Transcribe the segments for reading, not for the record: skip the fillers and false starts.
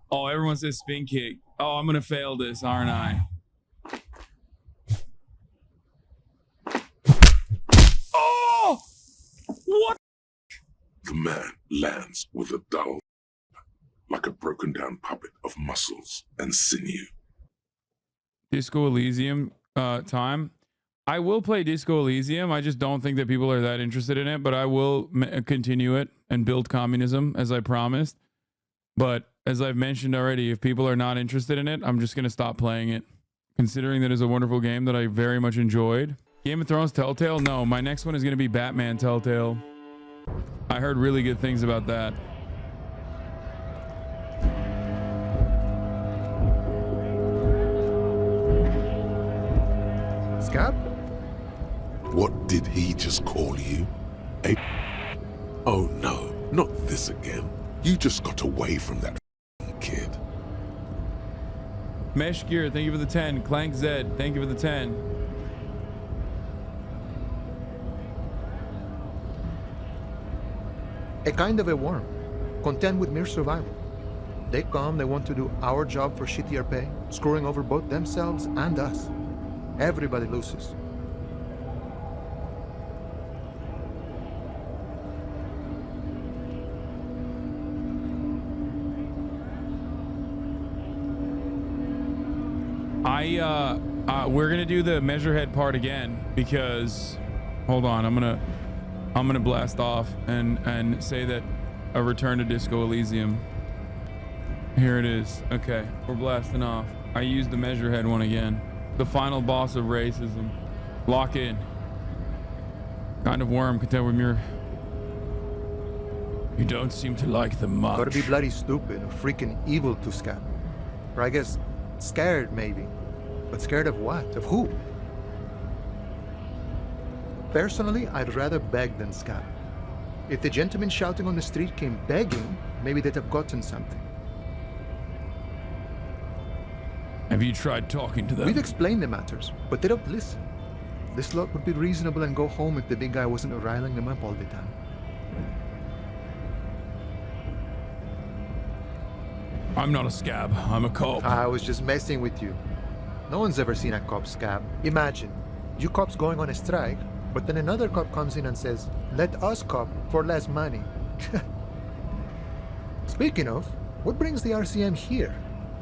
Oh, everyone says spin kick. Oh, I'm gonna fail this, aren't I? Oh! What? The man lands with a dull, like a broken down puppet of muscles and sinew. Disco Elysium time. I will play Disco Elysium. I just don't think that people are that interested in it, but I will continue it and build communism as I promised. But as I've mentioned already, if people are not interested in it, I'm just going to stop playing it. Considering that it's a wonderful game that I very much enjoyed. Game of Thrones Telltale? No, my next one is going to be Batman Telltale. I heard really good things about that. Scab? What did he just call you? Oh no, not this again. You just got away from that kid. Mesh Gear, thank you for the 10. Clank Zed, thank you for the 10. A kind of a worm, content with mere survival. They come, they want to do our job for shittier pay, screwing over both themselves and us. Everybody loses. We're gonna do the measurehead part again because, hold on, I'm gonna blast off and say that a return to Disco Elysium. Here it is. Okay, we're blasting off. I used the measurehead one again. The final boss of racism. Lock in. Kind of worm, content with your. You don't seem to like them much. Gotta be bloody stupid or freaking evil to Scab. Or I guess scared maybe. But scared of what? Of who? Personally, I'd rather beg than scab. If the gentleman shouting on the street came begging, maybe they'd have gotten something. Have you tried talking to them? We've explained the matters, but they don't listen. This lot would be reasonable and go home if the big guy wasn't riling them up all the time. I'm not a scab. I'm a cop. I was just messing with you. No one's ever seen a cop scab. Imagine, you cops going on a strike, but then another cop comes in and says, let us cop for less money. Speaking of, what brings the RCM here?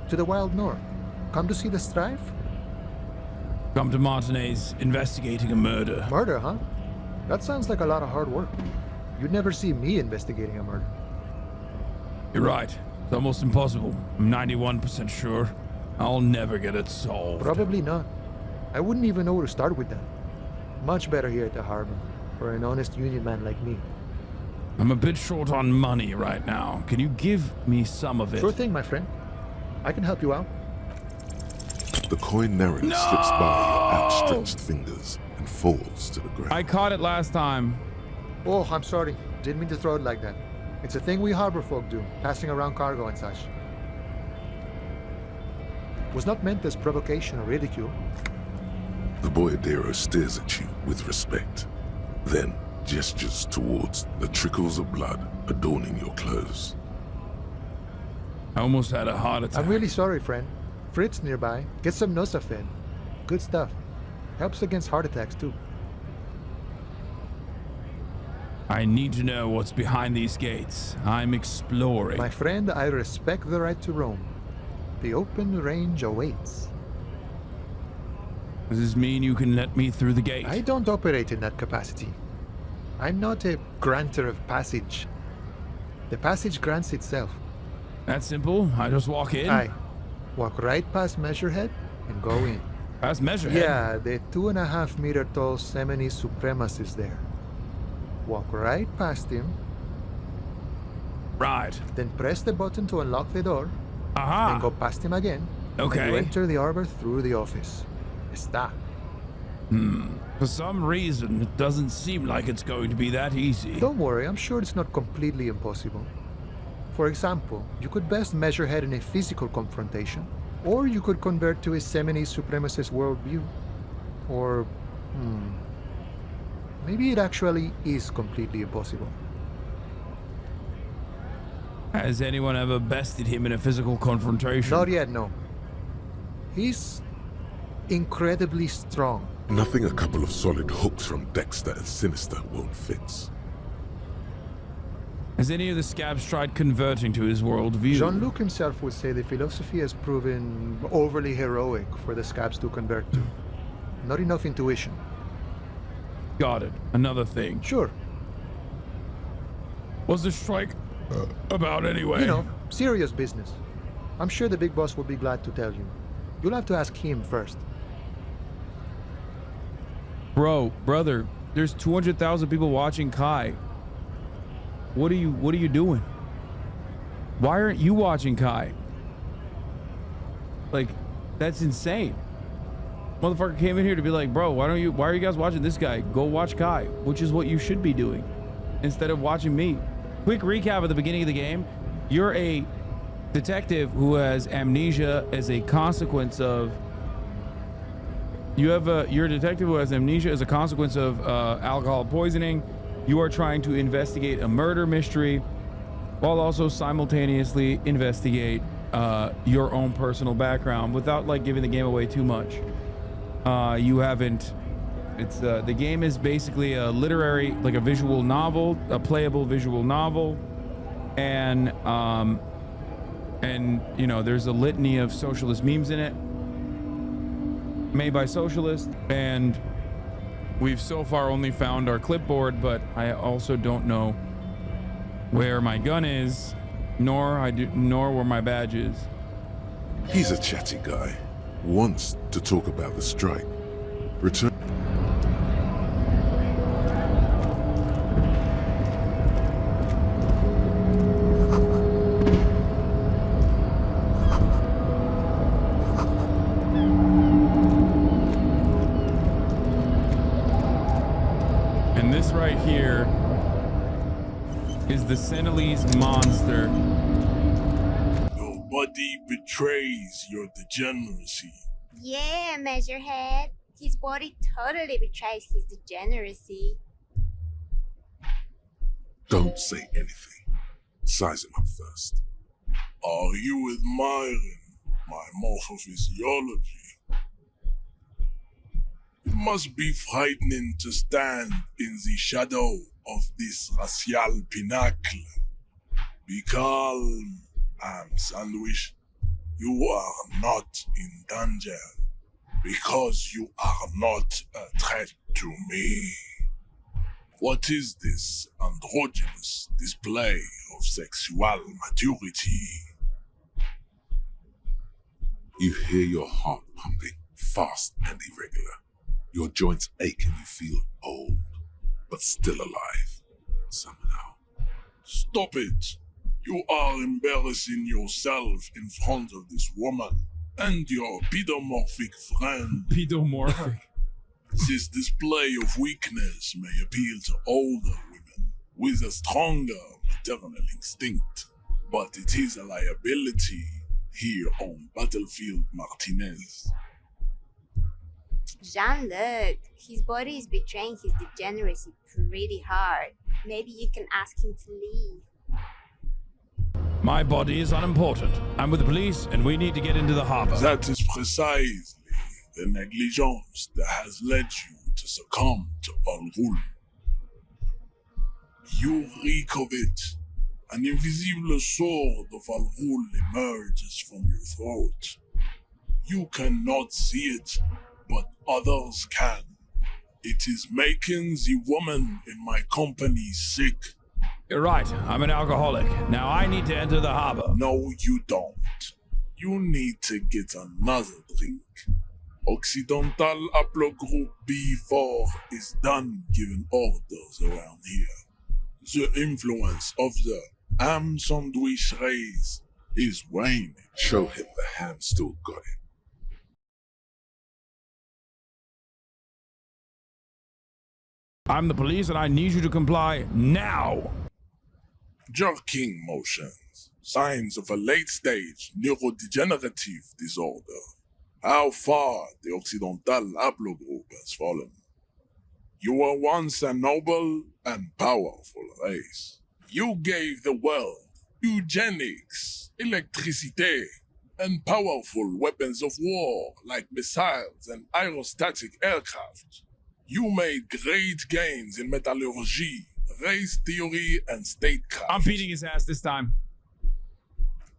To the Wild North? Come to see the strife? Come to Martinez investigating a murder. Murder, huh? That sounds like a lot of hard work. You'd never see me investigating a murder. You're right. It's almost impossible. I'm 91% sure I'll never get it solved. Probably not. I wouldn't even know where to start with that. Much better here at the harbor, for an honest union man like me. I'm a bit short on money right now. Can you give me some of it? Sure thing, my friend. I can help you out. The coin narrowly slips by your outstretched fingers and falls to the ground. I caught it last time. Oh, I'm sorry. Didn't mean to throw it like that. It's a thing we harbor folk do, passing around cargo and such. Was not meant as provocation or ridicule. The boyadero stares at you with respect, then gestures towards the trickles of blood adorning your clothes. I almost had a heart attack. I'm really sorry, friend. Fritz nearby. Get some Nosafed. Good stuff. Helps against heart attacks, too. I need to know what's behind these gates. I'm exploring. My friend, I respect the right to roam. The open range awaits. Does this mean you can let me through the gate? I don't operate in that capacity. I'm not a granter of passage. The passage grants itself. That's simple. I just walk in. Aye. Walk right past Measurehead and go in. Past Measurehead? Yeah, the 2.5 meter tall Semini Supremus is there. Walk right past him. Right. Then press the button to unlock the door. Aha. Then go past him again. Okay. And you enter the arbor through the office. Está. For some reason, it doesn't seem like it's going to be that easy. Don't worry, I'm sure it's not completely impossible. For example, you could best measure head in a physical confrontation, or you could convert to a Semini supremacist worldview. Or, maybe it actually is completely impossible. Has anyone ever bested him in a physical confrontation? Not yet, no. He's incredibly strong. Nothing a couple of solid hooks from Dexter and Sinister won't fix. Has any of the scabs tried converting to his worldview? Jean-Luc himself would say the philosophy has proven overly heroic for the scabs to convert to. Not enough intuition. Got it. Another thing. Sure, What's the strike about anyway? you know, serious business. I'm sure the big boss will be glad to tell you. You'll have to ask him first. Brother, there's 200,000 people watching Kai. What are you doing? Why aren't you watching Kai? Like, that's insane. Motherfucker came in here to be like, bro, why are you guys watching this guy? Go watch Kai, which is what you should be doing instead of watching me. Quick recap at the beginning of the game. You're a detective who has amnesia as a consequence of you're a detective who has amnesia as a consequence of alcohol poisoning. You are trying to investigate a murder mystery while also simultaneously investigate your own personal background without like giving the game away too much. The game is basically a literary, like a visual novel, a playable visual novel, and you know, there's a litany of socialist memes in it made by socialists, and we've so far only found our clipboard, but I also don't know where my gun is, nor where my badge is. He's a chatty guy. Wants to talk about the strike. Return. And this right here is the Senegalese monster. Nobody betrays your degeneracy. Yeah, Measurehead. His body totally betrays his degeneracy. Don't say anything. Size him up first. Are you admiring my morphophysiology? It must be frightening to stand in the shadow of this racial pinnacle. Be calm, Sandwich. You are not in danger because you are not a threat to me. What is this androgynous display of sexual maturity? You hear your heart pumping fast and irregular. Your joints ache and you feel old, but still alive, somehow. Stop it! You are embarrassing yourself in front of this woman and your pedomorphic friend. Pedomorphic. This display of weakness may appeal to older women with a stronger maternal instinct, but it is a liability here on Battlefield Martinez. Jean-Luc, his body is betraying his degeneracy pretty hard. Maybe you can ask him to leave. My body is unimportant. I'm with the police, and we need to get into the harbor. That is precisely the negligence that has led you to succumb to Valrul. You reek of it. An invisible sword of Valrul emerges from your throat. You cannot see it, but others can. It is making the woman in my company sick. You're right. I'm an alcoholic. Now I need to enter the harbor. No, you don't. You need to get another drink. Occidental Haplogroup B4 is done giving orders around here. The influence of the ham sandwich race is waning. Show him the ham still got it. I'm the police, and I need you to comply now. Jerking motions, signs of a late-stage neurodegenerative disorder. How far the Occidental Haplogroup has fallen. You were once a noble and powerful race. You gave the world eugenics, electricity, and powerful weapons of war like missiles and aerostatic aircraft. You made great gains in metallurgy, race theory, and statecraft. I'm beating his ass this time.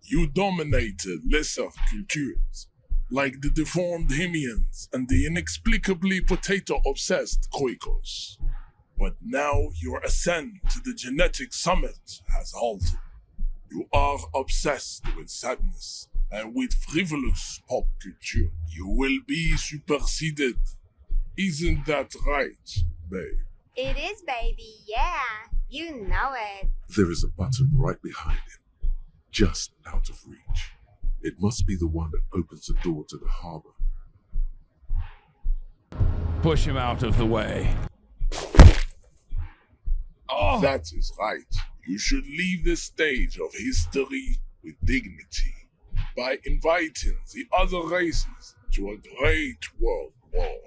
You dominated lesser cultures, like the deformed Hemians and the inexplicably potato-obsessed Khoikos. But now your ascent to the genetic summit has halted. You are obsessed with sadness and with frivolous pop culture. You will be superseded. Isn't that right, babe? It is, baby, yeah. You know it. There is a button right behind him, just out of reach. It must be the one that opens the door to the harbor. Push him out of the way. Oh! That is right. You should leave the stage of history with dignity by inviting the other races to a great world war.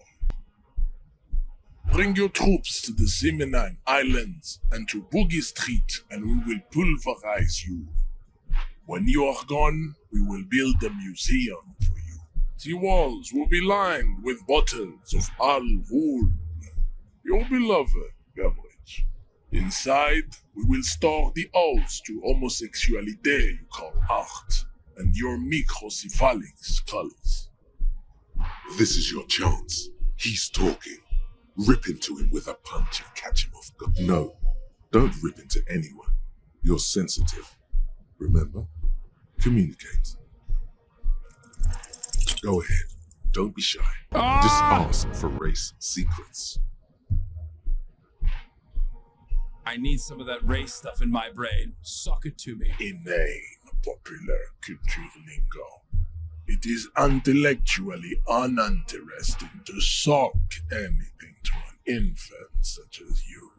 Bring your troops to the Simonine Islands and to Boogie Street, and we will pulverize you. When you are gone, we will build a museum for you. The walls will be lined with bottles of Al Ghul, your beloved beverage. Inside, we will store the odes to homosexuality you call art, and your microcephalic skulls. This is your chance. He's talking. Rip into him with a punch and catch him off guard. No, don't rip into anyone. You're sensitive. Remember? Communicate. Go ahead. Don't be shy. Just ask for race secrets. I need some of that race stuff in my brain. Suck it to me. Inane popular culture lingo. It is intellectually uninteresting to suck anything to an infant such as you.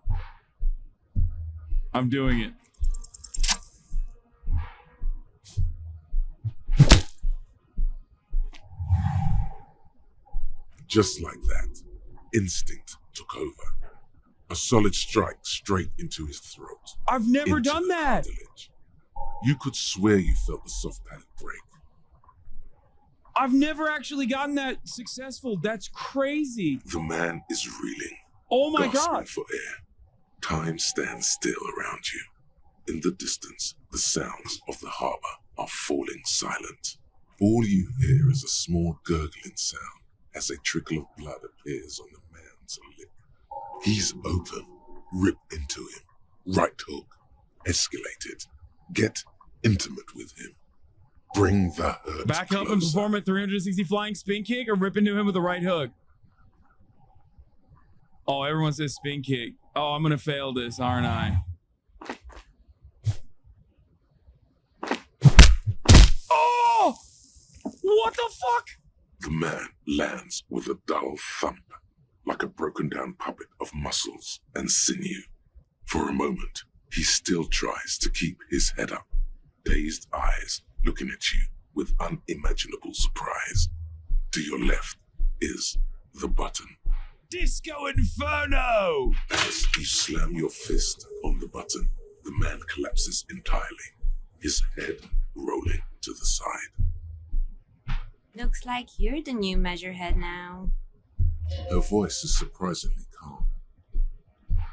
I'm doing it. Just like that, instinct took over. A solid strike straight into his throat. I've never into done the that. cartilage. You could swear you felt the soft palate break. I've never actually gotten that successful. That's crazy. The man is reeling. Oh my gasping God. for air. Time stands still around you. In the distance, the sounds of the harbor are falling silent. All you hear is a small gurgling sound as a trickle of blood appears on the man's lip. He's open. Rip into him. Right hook. Escalate it. Get intimate with him. Bring the hurt Back up closer. and perform a 360 flying spin kick or rip into him with a right hook. Oh, everyone says spin kick. Oh, I'm going to fail this, aren't I? Oh! What the fuck? The man lands with a dull thump, like a broken down puppet of muscles and sinew. For a moment, he still tries to keep his head up, dazed eyes looking at you with unimaginable surprise. To your left is the button. Disco Inferno! As you slam your fist on the button, the man collapses entirely, his head rolling to the side. Looks like you're the new measurehead now. Her voice is surprisingly calm.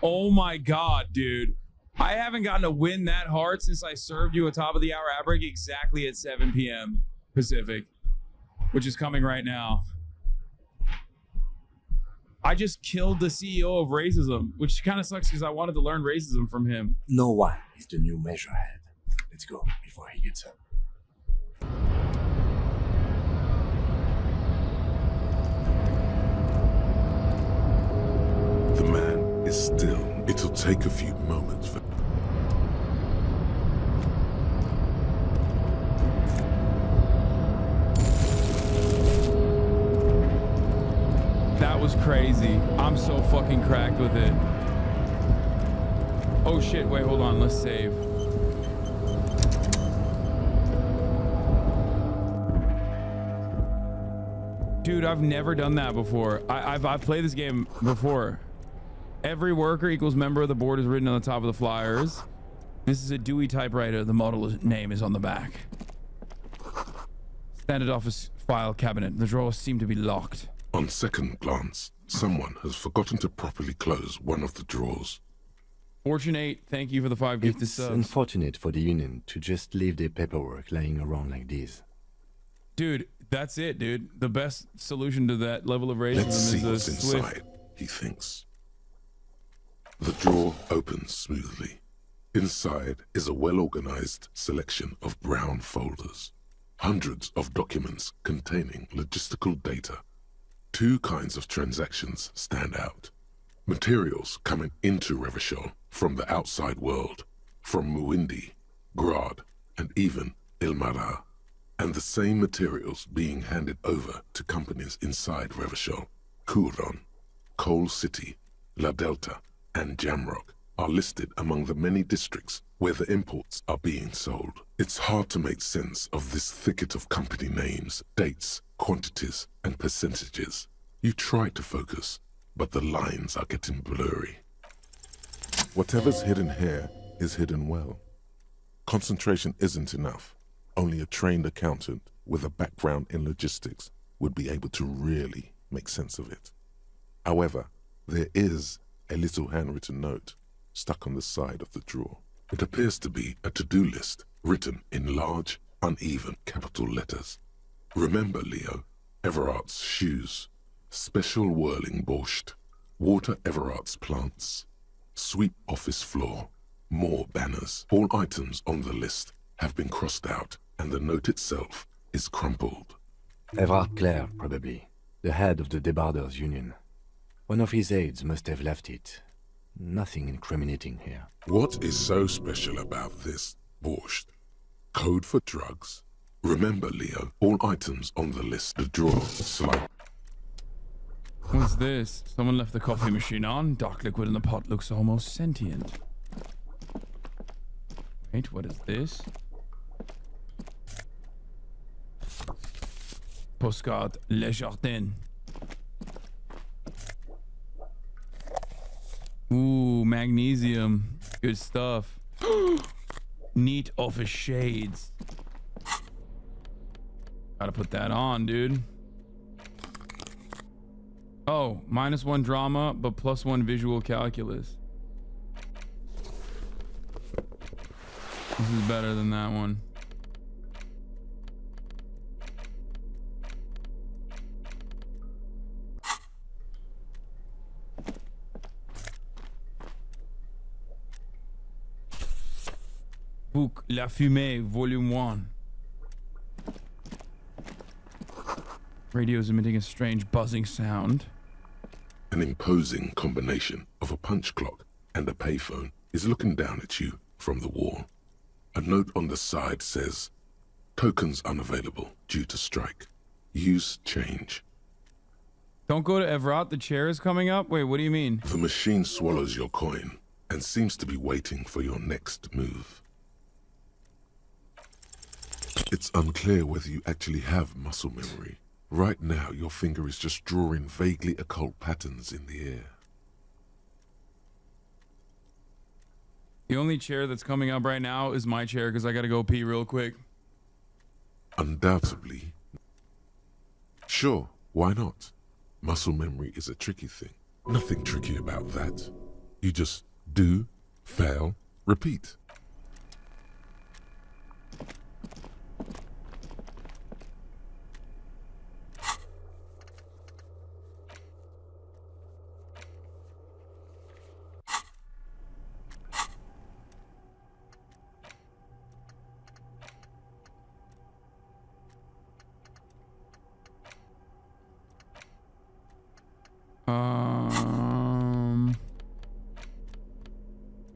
Oh my God, dude. I haven't gotten a win that hard since I served you a top of the hour ad break exactly at 7 p.m. Pacific, which is coming right now. I just killed the CEO of racism, which kind of sucks because I wanted to learn racism from him. No one is the new measurehead. Let's go before he gets up. The man is still. It'll take a few moments for... That was crazy. I'm so fucking cracked with it. Oh shit, wait, hold on, let's save. Dude, I've never done that before. I've played this game before. Every worker equals member of the board is written on the top of the flyers. This is a Dewey typewriter. The model name is on the back. Standard office file cabinet. The drawers seem to be locked. On second glance, someone has forgotten to properly close one of the drawers. Fortune8, thank you for the 5 gifted It's subs. unfortunate for the Union to just leave their paperwork lying around like this. Dude, that's it, dude. The best solution to that level of racism Let's see is a what's swift. inside, he thinks. The drawer opens smoothly. Inside is a well-organized selection of brown folders. Hundreds of documents containing logistical data. 2 kinds of transactions stand out. Materials coming into Revachol from the outside world, from Muindi, Grad, and even Ilmara. And the same materials being handed over to companies inside Revachol, Kuron, Coal City, La Delta, and Jamrock are listed among the many districts where the imports are being sold. It's hard to make sense of this thicket of company names, dates, quantities, and percentages. You try to focus, but the lines are getting blurry. Whatever's hidden here is hidden well. Concentration isn't enough. Only a trained accountant with a background in logistics would be able to really make sense of it. However, there is a little handwritten note stuck on the side of the drawer. It appears to be a to-do list written in large, uneven capital letters. Remember, Leo, Evrart's shoes, special whirling borscht, water Evrart's plants, sweep office floor, more banners. All items on the list have been crossed out, and the note itself is crumpled. Evrart Clare, probably, the head of the Debarders Union. One of his aides must have left it. Nothing incriminating here. What is so special about this borscht? Code for drugs? Remember, Leo, all items on the list, the drawer, slide. What's this? Someone left the coffee machine on. Dark liquid in the pot looks almost sentient. Wait, what is this? Postcard Le Jardin. Ooh, magnesium. Good stuff. Neat office shades. Gotta put that on, dude. Oh, -1 drama, but +1 visual calculus. This is better than that one. Book La Fumée, Volume 1. Radio's emitting a strange buzzing sound. An imposing combination of a punch clock and a payphone is looking down at you from the wall. A note on the side says, tokens unavailable due to strike. Use change. Don't go to Evrart, the chair is coming up? Wait, what do you mean? The machine swallows your coin and seems to be waiting for your next move. It's unclear whether you actually have muscle memory. Right now, your finger is just drawing vaguely occult patterns in the air. The only chair that's coming up right now is my chair because I gotta go pee real quick. Undoubtedly. Sure, why not? Muscle memory is a tricky thing. Nothing tricky about that. You just do, fail, repeat.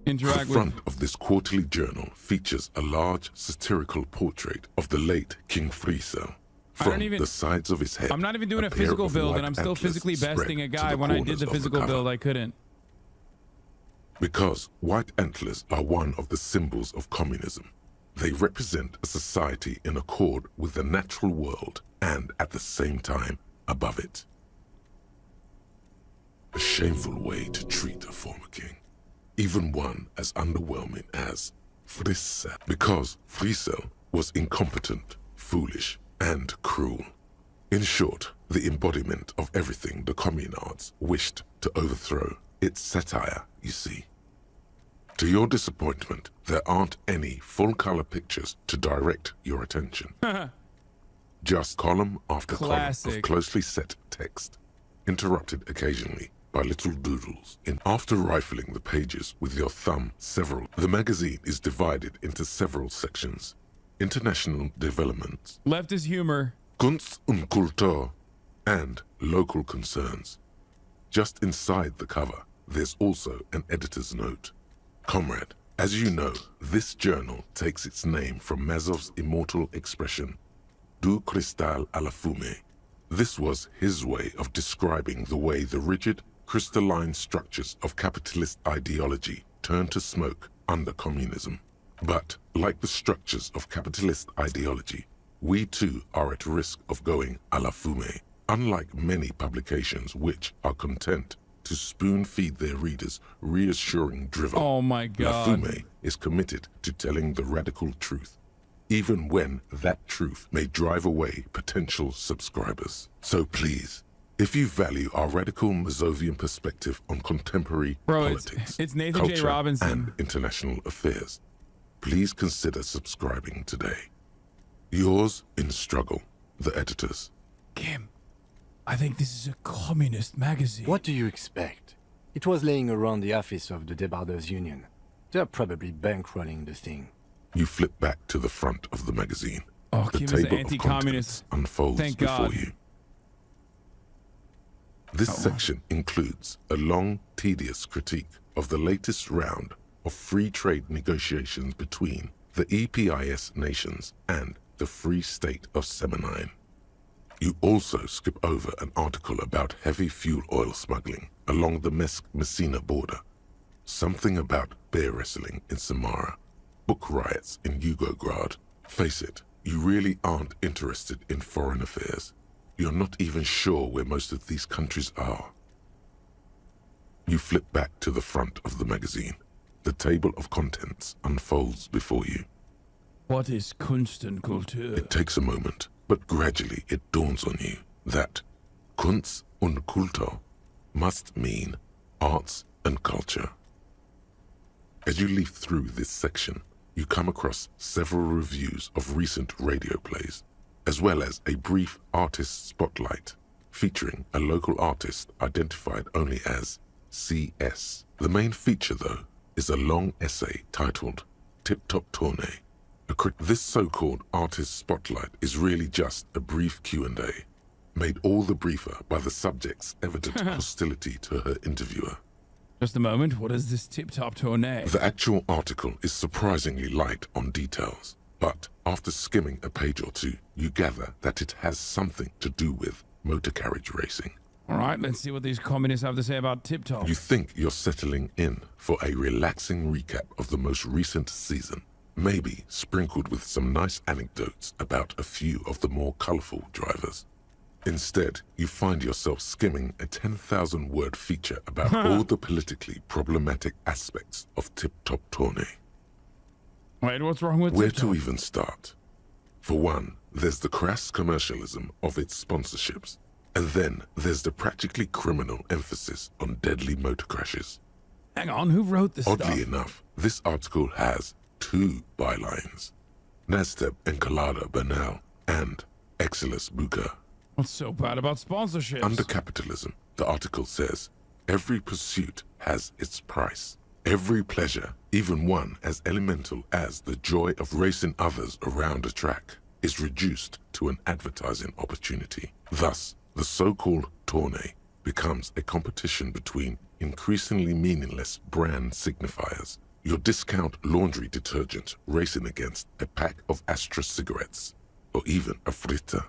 Interact The front of this quarterly journal features a large satirical portrait of the late King Friesel. From the sides of his head, I'm not even doing a pair physical of build, white and I'm still antlers physically spread besting a to guy. the When I did corners the of physical cover. build, I couldn't. Because white antlers are one of the symbols of communism. They represent a society in accord with the natural world and at the same time above it. A shameful way to treat a former king. Even one as underwhelming as Frisse, because Frisse was incompetent, foolish, and cruel. In short, the embodiment of everything the communards wished to overthrow. It's satire, you see. To your disappointment, there aren't any full-color pictures to direct your attention. Just column after column of closely set text, interrupted occasionally by little doodles. After rifling the pages with your thumb the magazine is divided into several sections. International developments, Leftist humor, Kunst und Kultur, and local concerns. Just inside the cover, there's also an editor's note. Comrade, as you know, this journal takes its name from Mazov's immortal expression, Du cristal à la fumée. This was his way of describing the way the rigid, crystalline structures of capitalist ideology turn to smoke under communism. But, like the structures of capitalist ideology, we too are at risk of going à la fumée, unlike many publications which are content to spoon-feed their readers reassuring drivel. Oh my God. La Fumée is committed to telling the radical truth, even when that truth may drive away potential subscribers. So please, if you value our radical Mazovian perspective on contemporary politics, it's Nathan J. culture, Robinson. and international affairs, please consider subscribing today. Yours in struggle, the editors. Kim, I think this is a communist magazine. What do you expect? It was laying around the office of the Debarders Union. They're probably bankrolling the thing. You flip back to the front of the magazine. Oh, The Kim is an table of anti-communist. contents unfolds Thank before God. you. This section includes a long, tedious critique of the latest round of free trade negotiations between the EPIS nations and the Free State of Semenine. You also skip over an article about heavy fuel oil smuggling along the Messina border, something about bear wrestling in Samara, book riots in Yugograd. Face it, you really aren't interested in foreign affairs. You're not even sure where most of these countries are. You flip back to the front of the magazine. The table of contents unfolds before you. What is Kunst und Kultur? It takes a moment, but gradually it dawns on you that Kunst und Kultur must mean arts and culture. As you leaf through this section, you come across several reviews of recent radio plays, as well as a brief artist spotlight featuring a local artist identified only as CS. The main feature, though, is a long essay titled Tip Top Tournée. This so-called artist spotlight is really just a brief Q&A, made all the briefer by the subject's evident hostility to her interviewer. Just a moment, what is this tip-top tournée? The actual article is surprisingly light on details, but after skimming a page or two, you gather that it has something to do with motor carriage racing. All right, let's see what these communists have to say about tip-top. You think you're settling in for a relaxing recap of the most recent season, maybe sprinkled with some nice anecdotes about a few of the more colorful drivers. Instead, you find yourself skimming a 10,000-word feature about all the politically problematic aspects of Tip Top Tournée. Wait, what's wrong with Where tip-top? to even start? For one, there's the crass commercialism of its sponsorships, and then there's the practically criminal emphasis on deadly motor crashes. Hang on, who wrote this Oddly stuff? enough, this article has two bylines: Nasteb Encolada Bernal and Exilus Buka. What's so bad about sponsorships? Under capitalism, the article says, every pursuit has its price. Every pleasure, even one as elemental as the joy of racing others around a track, is reduced to an advertising opportunity. Thus, the so-called tournée becomes a competition between increasingly meaningless brand signifiers. Your discount laundry detergent racing against a pack of Astra cigarettes, or even a Fritta.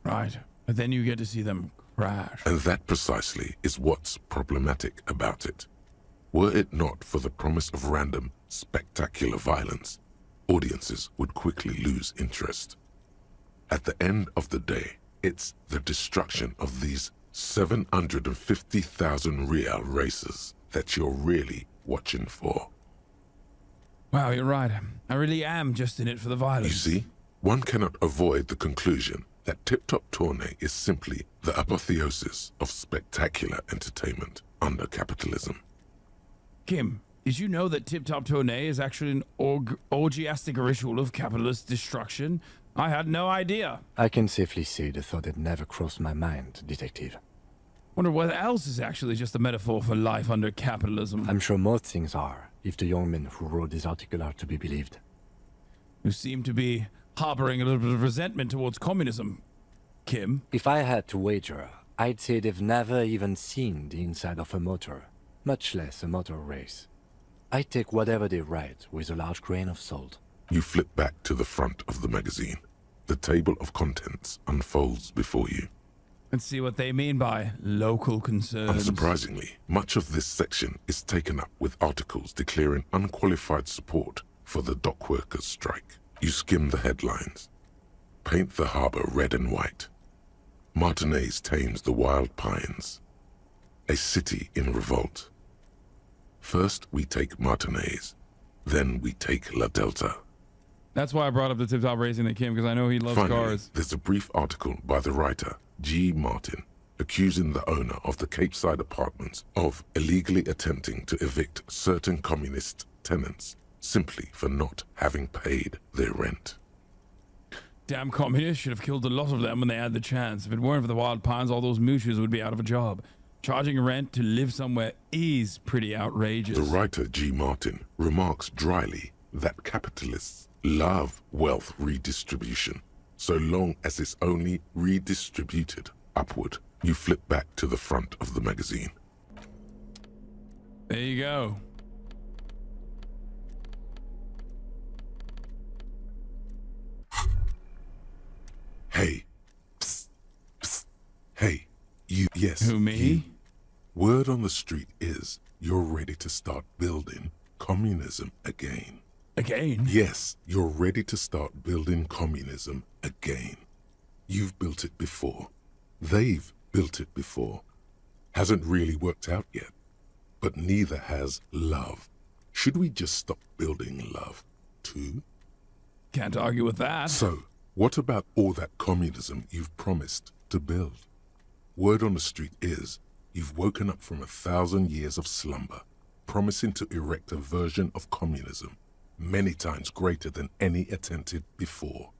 Right, but then you get to see them crash. And that precisely is what's problematic about it. Were it not for the promise of random, spectacular violence, audiences would quickly lose interest. At the end of the day, it's the destruction of these 750,000 real racers that you're really watching for. Wow, you're right. I really am just in it for the violence. You see, one cannot avoid the conclusion that Tip Top Tourney is simply the apotheosis of spectacular entertainment under capitalism. Kim, did you know that Tip Top Tourney is actually an orgiastic ritual of capitalist destruction? I had no idea. I can safely say the thought had never crossed my mind, Detective. Wonder what else is actually just a metaphor for life under capitalism. I'm sure most things are, if the young men who wrote this article are to be believed. You seem to be harboring a little bit of resentment towards communism, Kim. If I had to wager, I'd say they've never even seen the inside of a motor, much less a motor race. I take whatever they write with a large grain of salt. You flip back to the front of the magazine. The table of contents unfolds before you. And see what they mean by local concerns. Unsurprisingly, much of this section is taken up with articles declaring unqualified support for the dock workers' strike. You skim the headlines. Paint the harbor red and white. Martinez tames the wild pines. A city in revolt. First we take Martinez, then we take La Delta. That's why I brought up the Tip Top Racing to Kim, because I know he loves Finally, cars. there's a brief article by the writer, G. Martin, accusing the owner of the Cape Side apartments of illegally attempting to evict certain communist tenants simply for not having paid their rent. Damn communists should have killed a lot of them when they had the chance. If it weren't for the wild pines, all those moochers would be out of a job. Charging rent to live somewhere is pretty outrageous. The writer, G. Martin, remarks dryly that capitalists love wealth redistribution, so long as it's only redistributed upward. You flip back to the front of the magazine. There you go. Hey. Psst. Psst. Hey. You. Yes. Who, me? You. Word on the street is you're ready to start building communism again. Again? Yes, you're ready to start building communism again. You've built it before. They've built it before. Hasn't really worked out yet. But neither has love. Should we just stop building love, too? Can't argue with that. So, what about all that communism you've promised to build? Word on the street is you've woken up from 1,000 years of slumber, promising to erect a version of communism many times greater than any attempted before.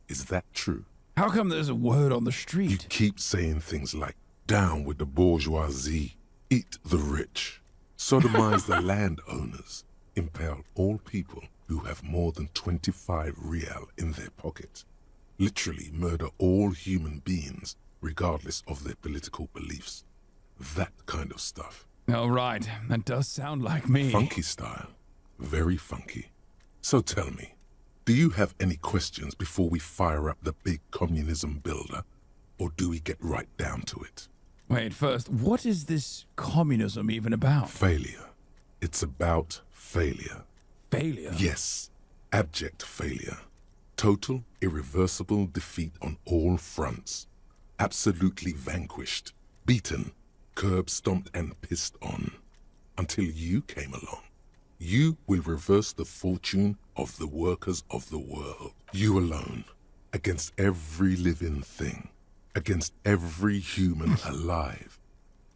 Is that true? How come there's a word on the You street? keep saying things like, down with the bourgeoisie, eat the rich, sodomize the landowners, impale all people who have more than 25 real in their pocket, literally murder all human beings regardless of their political beliefs. That kind of stuff. Oh, right. That does sound like me. Funky style. Very funky. So tell me, do you have any questions before we fire up the big communism builder? Or do we get right down to it? Wait, first, what is this communism even about? Failure. It's about failure. Failure? Yes, abject failure. Total, irreversible defeat on all fronts. Absolutely vanquished, beaten, curb-stomped and pissed on. Until you came along. You will reverse the fortune of the workers of the world. You alone, against every living thing, against every human alive.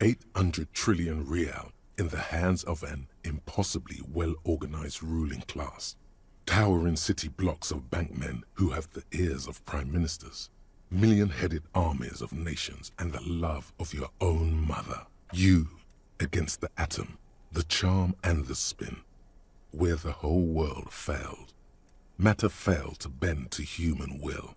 800 trillion real in the hands of an impossibly well-organized ruling class. Towering city blocks of bankmen who have the ears of prime ministers. Million-headed armies of nations and the love of your own mother. You against the atom, the charm and the spin. Where the whole world failed. Matter failed to bend to human will.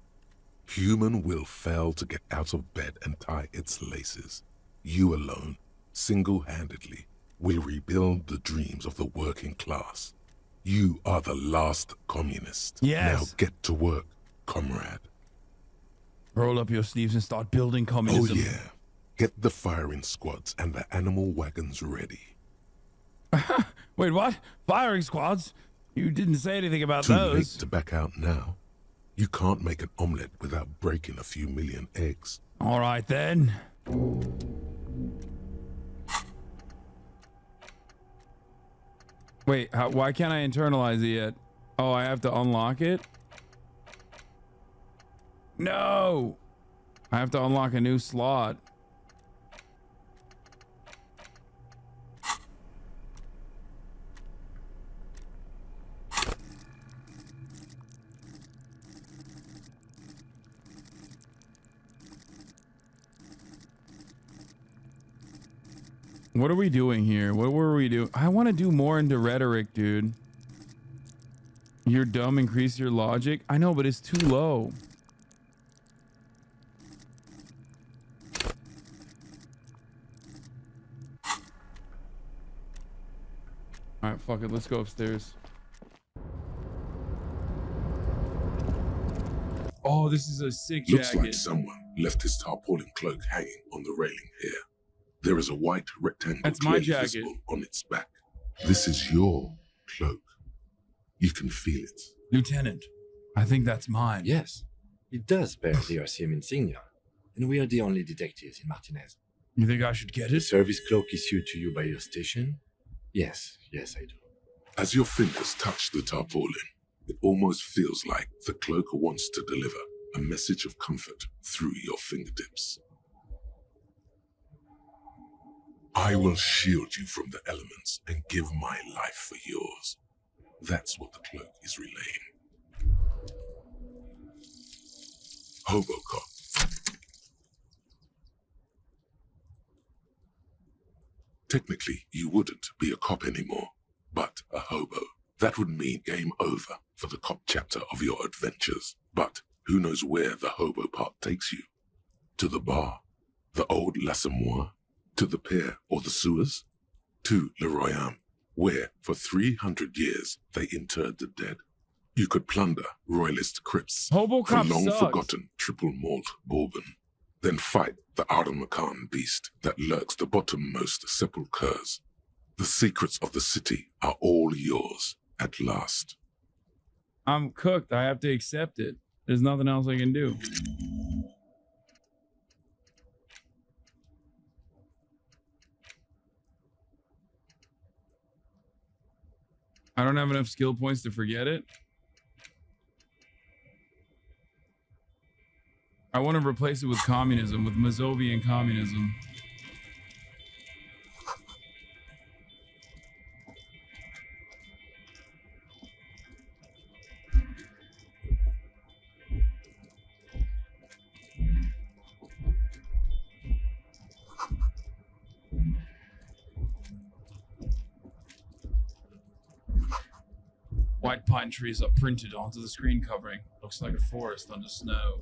Human will failed to get out of bed and tie its laces. You alone, single-handedly, will rebuild the dreams of the working class. You are the last communist. Yes. Now get to work, comrade. Roll up your sleeves and start building communism. Oh yeah. Get the firing squads and the animal wagons ready. Wait, what? Firing squads? You didn't say anything about Too those. late to back out now. You can't make an omelette without breaking a few million eggs. All right, then. Wait, why can't I internalize it yet? Oh, I have to unlock it? No! I have to unlock a new slot. What are we doing here? What were we doing? I want to do more into rhetoric, dude. You're dumb, increase your logic. I know, but it's too low. All right, fuck it. Let's go upstairs. Oh, this is a sick jacket. Looks like someone left his tarpaulin cloak hanging on the railing here. There is a white rectangle That's my clearly jacket. visible on its back. This is your cloak. You can feel it. Lieutenant, I think that's mine. Yes, it does bear the RCM insignia, and we are the only detectives in Martinez. You think I should get The it? service cloak issued to you by your station? Yes, I do. As your fingers touch the tarpaulin, it almost feels like the cloak wants to deliver a message of comfort through your fingertips. I will shield you from the elements and give my life for yours. That's what the cloak is relaying. Hobocop. Technically, you wouldn't be a cop anymore, but a hobo. That would mean game over for the cop chapter of your adventures. But who knows where the hobo part takes you? To the bar? The old L'Assommoir? To the pier or the sewers? To Le Royaume, where for 300 years they interred the dead. You could plunder royalist crypts for Hobocop long sucks. forgotten triple malt bourbon, then fight the Arden beast that lurks the bottommost sepulchres. The secrets of the city are all yours at last. I'm cooked. I have to accept it. There's nothing else I can do. I don't have enough skill points to forget it. I want to replace it with communism, with Mazovian communism. White pine trees are printed onto the screen covering. Looks like a forest under snow.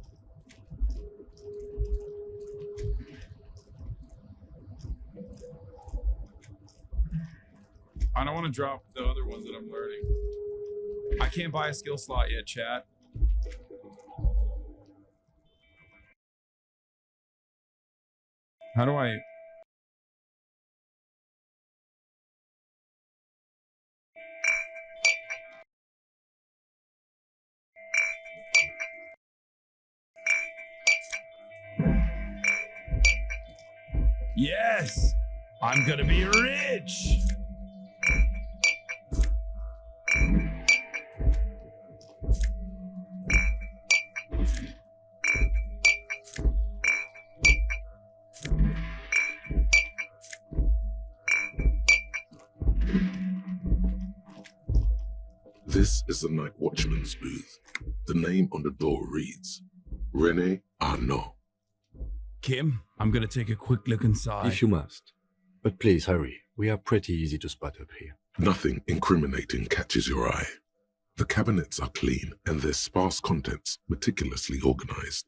I don't want to drop the other ones that I'm learning. I can't buy a skill slot yet, chat. How do I... Yes! I'm gonna be rich! This is the night watchman's booth. The name on the door reads, René Arnaud. Kim, I'm gonna take a quick look inside. If you must. But please hurry. We are pretty easy to spot up here. Nothing incriminating catches your eye. The cabinets are clean and their sparse contents meticulously organized.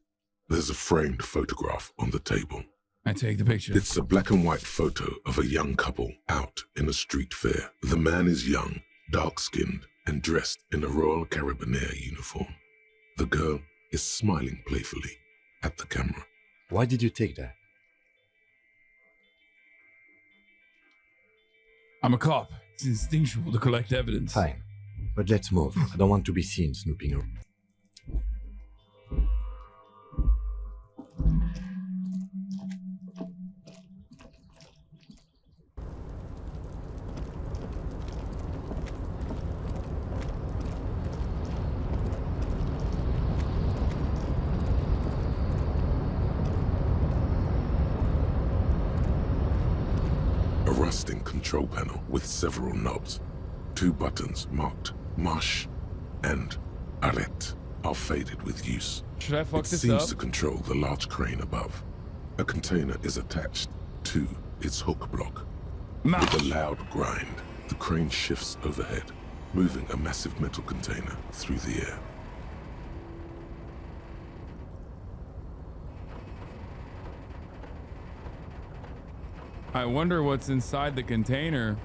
There's a framed photograph on the table. I take the picture. It's a black and white photo of a young couple out in a street fair. The man is young, dark-skinned, and dressed in a Royal Carabinieri uniform. The girl is smiling playfully at the camera. Why did you take that? I'm a cop. It's instinctual to collect evidence. Fine. But let's move. I don't want to be seen snooping around. rusting control panel with several knobs. 2 buttons marked Marsh and Arrête are faded with use. Should I fuck It this seems up? to control the large crane above. A container is attached to its hook block. With a loud grind, the crane shifts overhead, moving a massive metal container through the air. I wonder what's inside the container.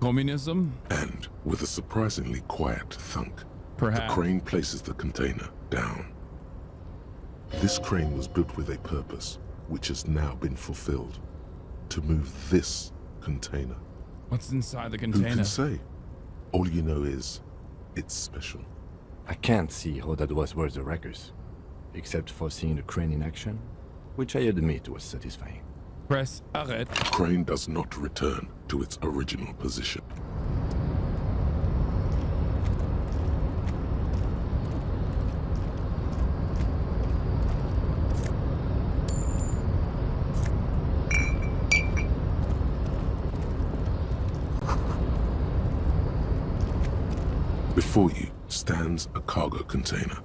Communism? And with a surprisingly quiet thunk, Perhaps. the crane places the container down. This crane was built with a purpose, which has now been fulfilled. To move this container. What's inside the Who container? can say? All you know is, it's special. I can't see how that was worth the ruckus, except for seeing the crane in action, which I admit was satisfying. Press arrête. The crane does not return to its original position. Before you stands a cargo container,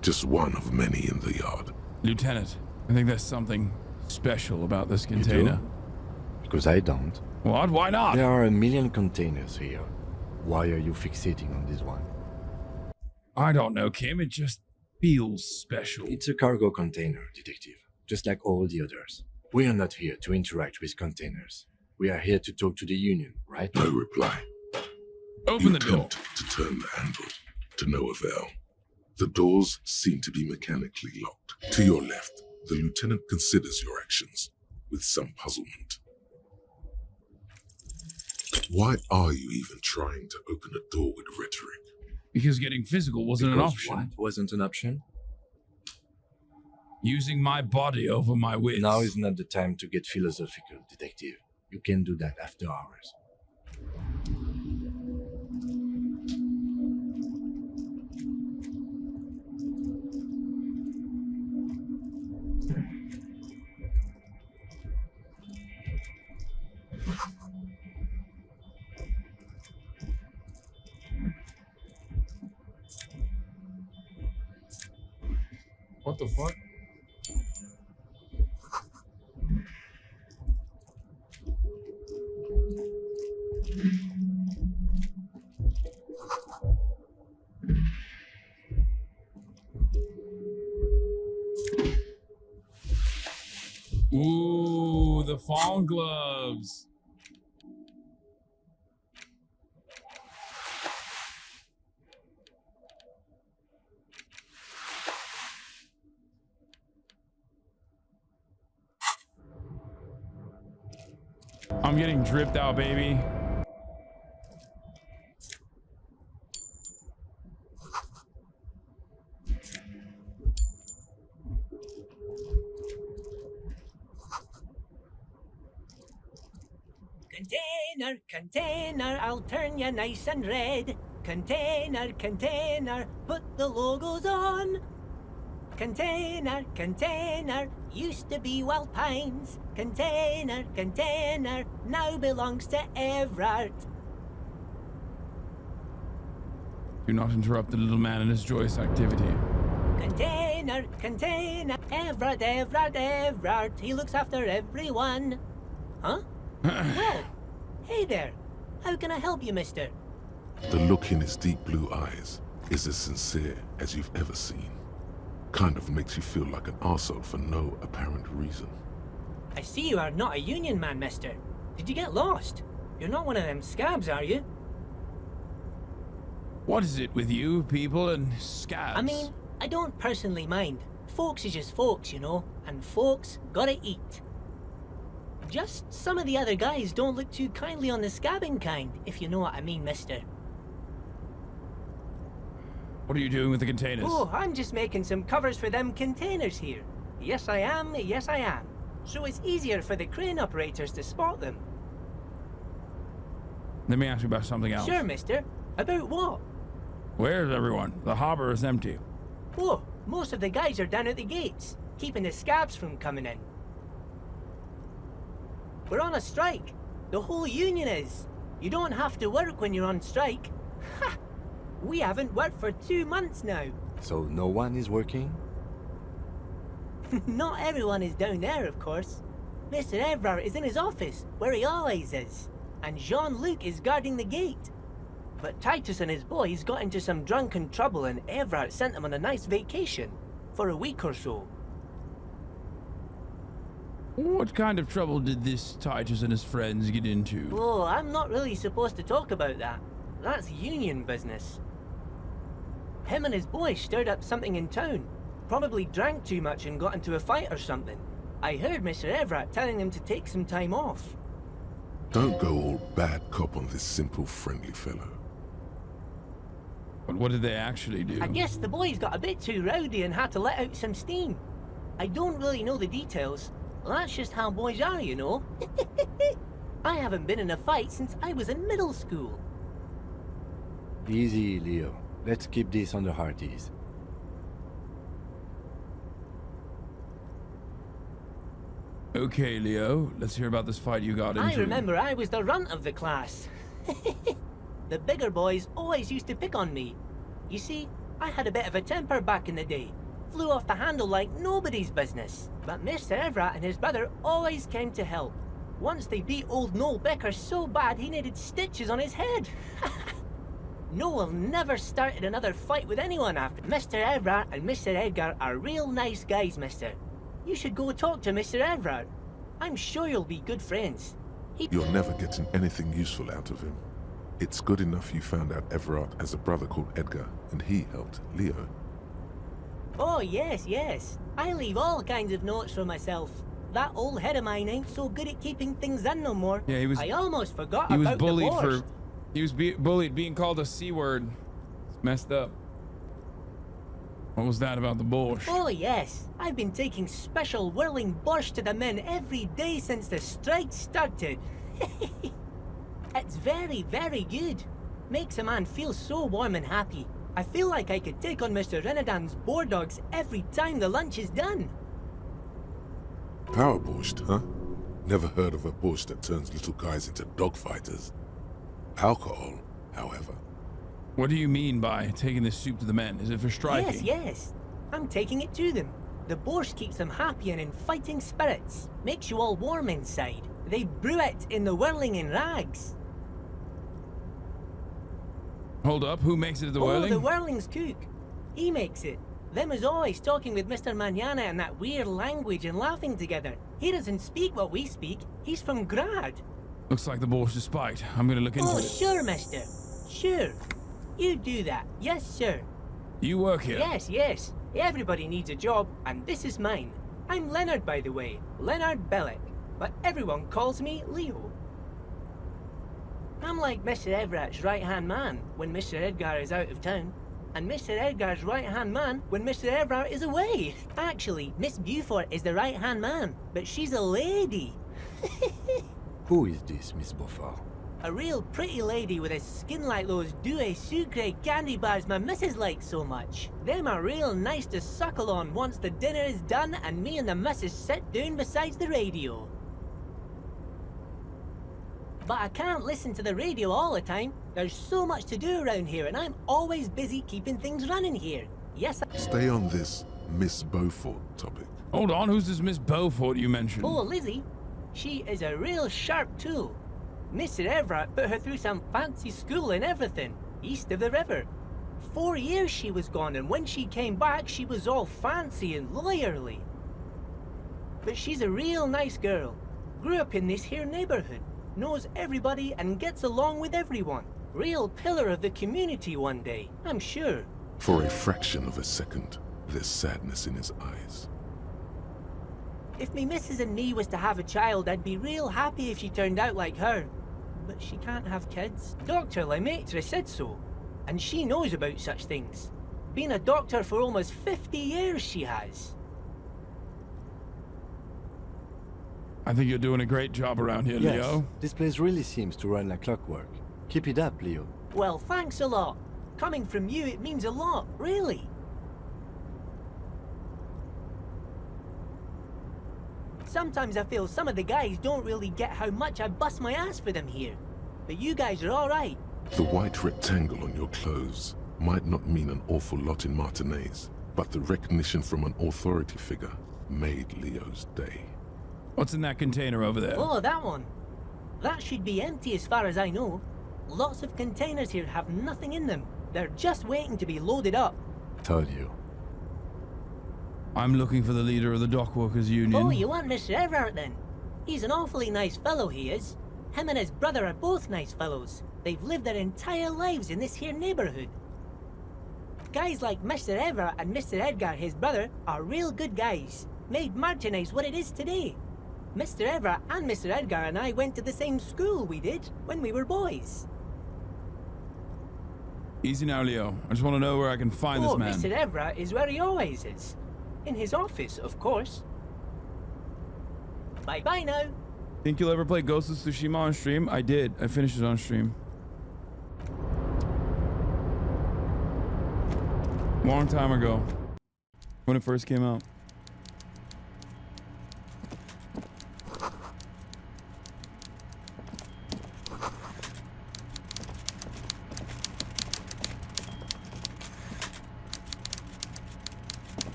just one of many in the yard. Lieutenant, I think there's something special about this container. Because I don't. What? Why not? There are a million containers here. Why are you fixating on this one? I don't know, Kim. It just feels special. It's a cargo container, detective, just like all the others. We are not here to interact with containers. We are here to talk to the Union, right? No reply. Open You the door. attempt to turn the handle, to no avail. The doors seem to be mechanically locked. To your left, the lieutenant considers your actions with some puzzlement. Why are you even trying to open a door with rhetoric? Because getting physical wasn't an Because option. what wasn't an option? Using my body over my wits. Now is not the time to get philosophical, detective. You can do that after hours. What the fuck? Ooh, the fawn gloves. I'm getting dripped out, baby. Container, container, I'll turn you nice and red. Container, container, put the logos on. Container, container, used to be Wild Pines. Container, container, now belongs to Evrart. Do not interrupt the little man in his joyous activity. Container, container, Evrart, Evrart, Evrart, he looks after everyone. Huh? Well, hey there. How can I help you, mister? The look in his deep blue eyes is as sincere as you've ever seen. Kind of makes you feel like an arsehole for no apparent reason. I see you are not a union man, mister. Did you get lost? You're not one of them scabs, are you? What is it with you people and scabs? I mean, I don't personally mind. Folks is just folks, you know, and folks gotta eat. Just some of the other guys don't look too kindly on the scabbing kind, if you know what I mean, mister. What are you doing with the containers? Oh, I'm just making some covers for them containers here. Yes, I am, yes, I am. So it's easier for the crane operators to spot them. What are you doing with the containers? Yes, I am, yes, I am. So it's easier for the crane operators to spot them. Let me ask you about something else. Sure, mister. About what? Where's everyone? The harbor is empty. Oh, most of the guys are down at the gates, keeping the scabs from coming in. We're on a strike. The whole union is. You don't have to work when you're on strike. Ha! We haven't worked for 2 months now. So no one is working? Not everyone is down there, of course. Mr. Evrart is in his office, where he always is. And Jean-Luc is guarding the gate. But Titus and his boys got into some drunken trouble and Evrart sent them on a nice vacation. For a week or so. What kind of trouble did this Titus and his friends get into? Oh, I'm not really supposed to talk about that. That's union business. Him and his boys stirred up something in town. Probably drank too much and got into a fight or something. I heard Mr. Evrart telling them to take some time off. Don't go all bad cop on this simple, friendly fellow. But what did they actually do? I guess the boys got a bit too rowdy and had to let out some steam. I don't really know the details. That's just how boys are, you know. I haven't been in a fight since I was in middle school. Easy, Leo. Let's keep this on the hearties. Okay, Leo, let's hear about this fight you got into. I remember I was the runt of the class. The bigger boys always used to pick on me. You see, I had a bit of a temper back in the day. Flew off the handle like nobody's business. But Mr. Evrart and his brother always came to help. Once they beat old Noel Becker so bad he needed stitches on his head. Noel never started another fight with anyone after. Mr. Evrart and Mr. Edgar are real nice guys, mister. You should go talk to Mr. Evrart. I'm sure you'll be good friends. You're never getting anything useful out of him. It's good enough you found out Evrart has a brother called Edgar, and he helped Leo. Oh, yes, yes. I leave all kinds of notes for myself. That old head of mine ain't so good at keeping things in no more. Yeah, I almost forgot he was about bullied the for. He was bullied, being called a C word. It's messed up. What was that about the borscht? Oh, yes. I've been taking special whirling borscht to the men every day since the strike started. It's very, very good. Makes a man feel so warm and happy. I feel like I could take on Mr. Renadan's boar dogs every time the lunch is done. Power borscht, huh? Never heard of a borscht that turns little guys into dogfighters. Alcohol, however. What do you mean by taking this soup to the men? Is it for striking? Yes, yes. I'm taking it to them. The borscht keeps them happy and in fighting spirits. Makes you all warm inside. They brew it in the whirling in rags. Hold up, who makes it at the whirling? Oh, the whirling's cook. He makes it. Them is always talking with Mr. Manana in that weird language and laughing together. He doesn't speak what we speak. He's from Grad. Looks like the borscht is spiked. I'm gonna look into Oh, it. sure, mister. Sure. You do that. Yes, sir. You work here? Yes, yes. Everybody needs a job, and this is mine. I'm Leonard, by the way. Leonard Bellick. But everyone calls me Leo. I'm like Mr. Everart's right-hand man when Mr. Edgar is out of town. And Mr. Edgar's right-hand man when Mr. Evrart is away. Actually, Miss Beaufort is the right-hand man, but she's a lady. Who is this, Miss Beaufort? A real pretty lady with a skin like those Douai Sucre candy bars my missus likes so much. Them are real nice to suckle on once the dinner is done and me and the missus sit down beside the radio. But I can't listen to the radio all the time. There's so much to do around here and I'm always busy keeping things running here. Yes, Stay on this Miss Beaufort topic. Hold on, who's this Miss Beaufort you mentioned? Oh, Lizzie. She is a real sharp tool. Mr. Evrart put her through some fancy school and everything, east of the river. 4 years she was gone, and when she came back, she was all fancy and lawyerly. But she's a real nice girl. Grew up in this here neighborhood, knows everybody and gets along with everyone. Real pillar of the community one day, I'm sure. For a fraction of a second, there's sadness in his eyes. If me missus and me was to have a child, I'd be real happy if she turned out like her. But she can't have kids. Dr. Lemaitre said so, and she knows about such things. Been a doctor for almost 50 years she has. I think you're doing a great job around here, Yes, Leo. this place really seems to run like clockwork. Keep it up, Leo. Well, thanks a lot. Coming from you, it means a lot, really. Sometimes I feel some of the guys don't really get how much I bust my ass for them here. But you guys are alright. The white rectangle on your clothes might not mean an awful lot in Martinez, but the recognition from an authority figure made Leo's day. What's in that container over there? Oh, that one. That should be empty as far as I know. Lots of containers here have nothing in them. They're just waiting to be loaded up. Told you. I'm looking for the leader of the Dockworkers Union. Oh, you want Mr. Evrart then? He's an awfully nice fellow, he is. Him and his brother are both nice fellows. They've lived their entire lives in this here neighborhood. Guys like Mr. Evrart and Mr. Edgar, his brother, are real good guys. Made Martinez what it is today. Mr. Evrart and Mr. Edgar and I went to the same school we did when we were boys. Easy now, Leo. I just want to know where I can find this man. Mr. Evrart is where he always is. In his office, of course. Bye-bye now. Think you'll ever play Ghost of Tsushima on stream? I did. I finished it on stream. Long time ago. When it first came out.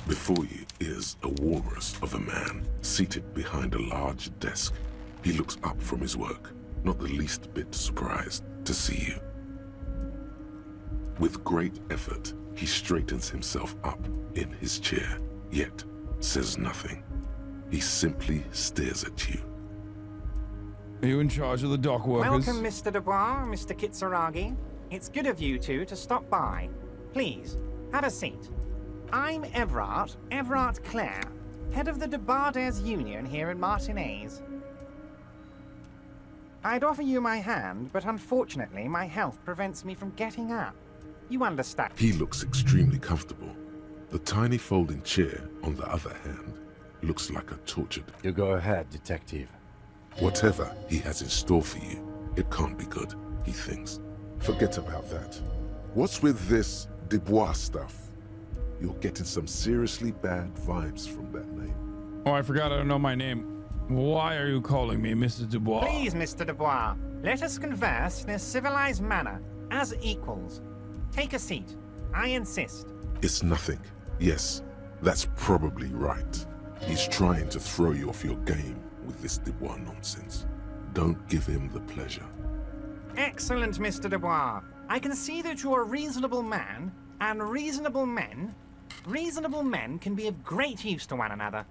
Before you is a walrus of a man seated behind a large desk. He looks up from his work, not the least bit surprised to see you. With great effort, he straightens himself up in his chair, yet says nothing. He simply stares at you. Are you in charge of the dock workers? Welcome, Mr. Dubois, Mr. Kitsuragi. It's good of you two to stop by. Please, have a seat. I'm Evrart, Evrart Clare, head of the Debarders Union here in Martinez. I'd offer you my hand, but unfortunately my health prevents me from getting up. You understand? He looks extremely comfortable. The tiny folding chair, on the other hand, looks like a tortured. You go ahead, detective. Whatever he has in store for you, it can't be good, he thinks. Forget about that. What's with this Dubois stuff? You're getting some seriously bad vibes from that name. Oh, I forgot I don't know my name. Why are you calling me Mr. Dubois? Please, Mr. Dubois, let us converse in a civilized manner, as equals. Take a seat. I insist. It's nothing. Yes, that's probably right. He's trying to throw you off your game with this Dubois nonsense. Don't give him the pleasure. Excellent, Mr. Dubois. I can see that you're a reasonable man, and reasonable men can be of great use to one another.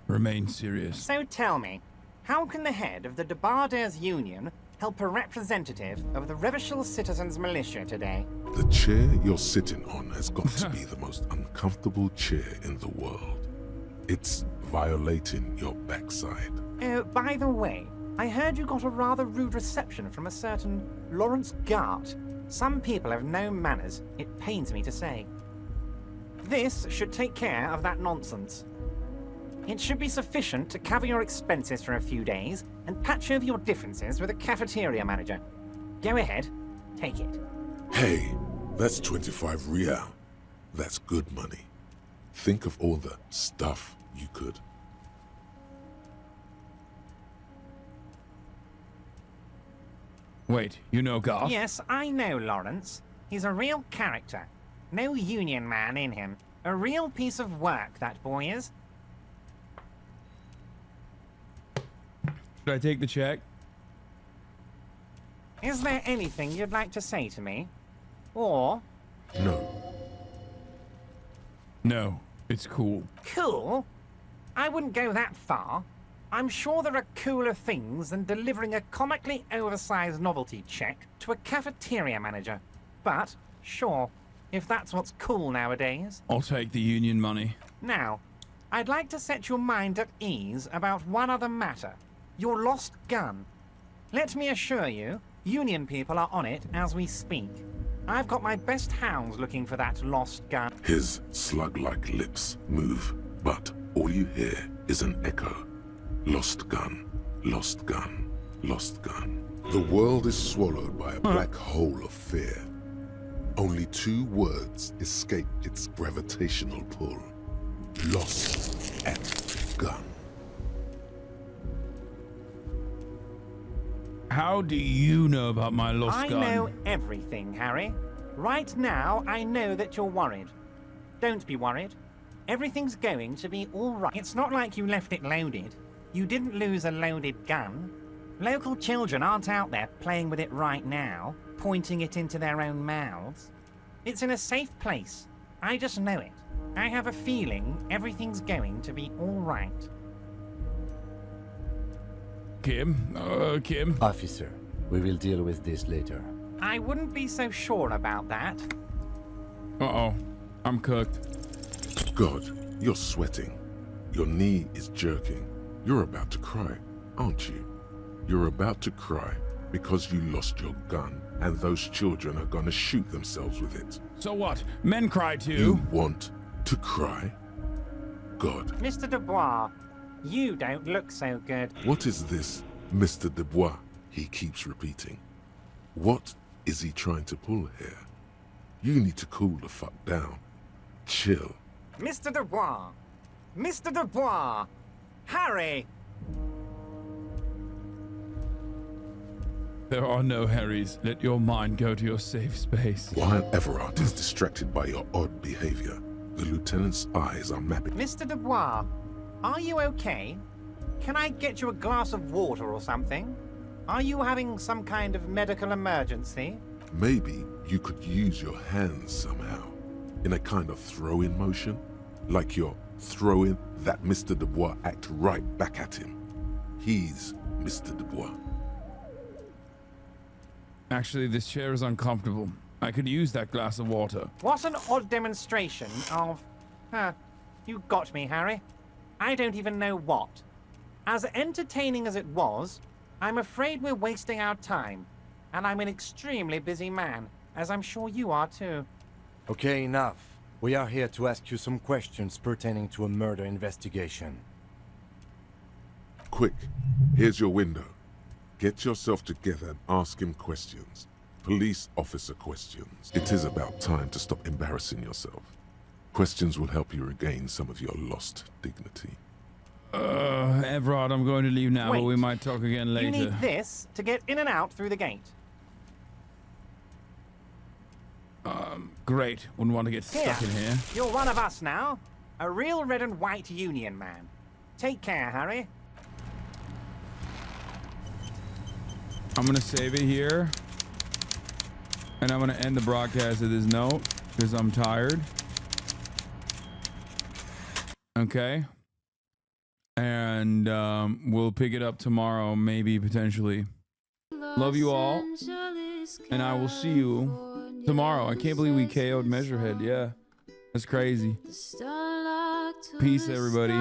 Remain serious. So tell me, how can the head of the Debarders Union help a representative of the Revachol Citizens Militia today? The chair you're sitting on has got to be the most uncomfortable chair in the world. It's violating your backside. Oh, by the way, I heard you got a rather rude reception from a certain Lawrence Gart. Some people have no manners, it pains me to say. This should take care of that nonsense. It should be sufficient to cover your expenses for a few days and patch over your differences with a cafeteria manager. Go ahead, take it. Hey, that's 25 real. That's good money. Think of all the stuff you could. Wait, you know Garth? Yes, I know Lawrence. He's a real character. No union man in him. A real piece of work, that boy is. Should I take the check? Is there anything you'd like to say to me? Or... No. No, it's cool. Cool? I wouldn't go that far. I'm sure there are cooler things than delivering a comically oversized novelty check to a cafeteria manager. But, sure, if that's what's cool nowadays. I'll take the union money. Now, I'd like to set your mind at ease about one other matter. Your lost gun. Let me assure you, union people are on it as we speak. I've got my best hounds looking for that lost gun. His slug-like lips move, but All you hear is an echo. Lost gun, lost gun, lost gun. The world is swallowed by a black hole of fear. Only 2 words escape its gravitational pull. Lost and gun. How do you know about my lost gun? I know everything, Harry. Right now, I know that you're worried. Don't be worried. Everything's going to be all right. It's not like you left it loaded. You didn't lose a loaded gun. Local children aren't out there playing with it right now, pointing it into their own mouths. It's in a safe place. I just know it. I have a feeling everything's going to be all right. Kim? Officer, we will deal with this later. I wouldn't be so sure about that. Uh-oh. I'm cooked. God, you're sweating. Your knee is jerking. You're about to cry, aren't you? You're about to cry because you lost your gun and those children are gonna shoot themselves with it. So what? Men cry too. You want to cry? God. Mr. Dubois, you don't look so good. What is this, Mr. Dubois? He keeps repeating. What is he trying to pull here? You need to cool the fuck down. Chill. Mr. Dubois! Mr. Dubois! Harry! There are no Harrys. Let your mind go to your safe space. While Evrart is distracted by your odd behavior, the lieutenant's eyes are mapping. Mr. Dubois, are you okay? Can I get you a glass of water or something? Are you having some kind of medical emergency? Maybe you could use your hands somehow, in a kind of throw-in motion, like you're throwing that Mr. Dubois act right back at him. He's Mr. Dubois. Actually, this chair is uncomfortable. I could use that glass of water. What an odd demonstration of... you got me, Harry. I don't even know what. As entertaining as it was, I'm afraid we're wasting our time. And I'm an extremely busy man, as I'm sure you are too. Okay, enough. We are here to ask you some questions pertaining to a murder investigation. Quick, here's your window. Get yourself together and ask him questions. Police officer questions. It is about time to stop embarrassing yourself. Questions will help you regain some of your lost dignity. Evrart, I'm going to leave now, but Wait. we might talk again later. You need this to get in and out through the gate. Great. Wouldn't want to get stuck in here. You're one of us now. A real red and white union man. Take care, Harry. I'm going to save it here. And I'm going to end the broadcast with this note, because I'm tired. Okay. And we'll pick it up tomorrow, maybe, potentially. Love you all. And I will see you tomorrow. I can't believe we KO'd Measurehead. Yeah. That's crazy. Peace, everybody.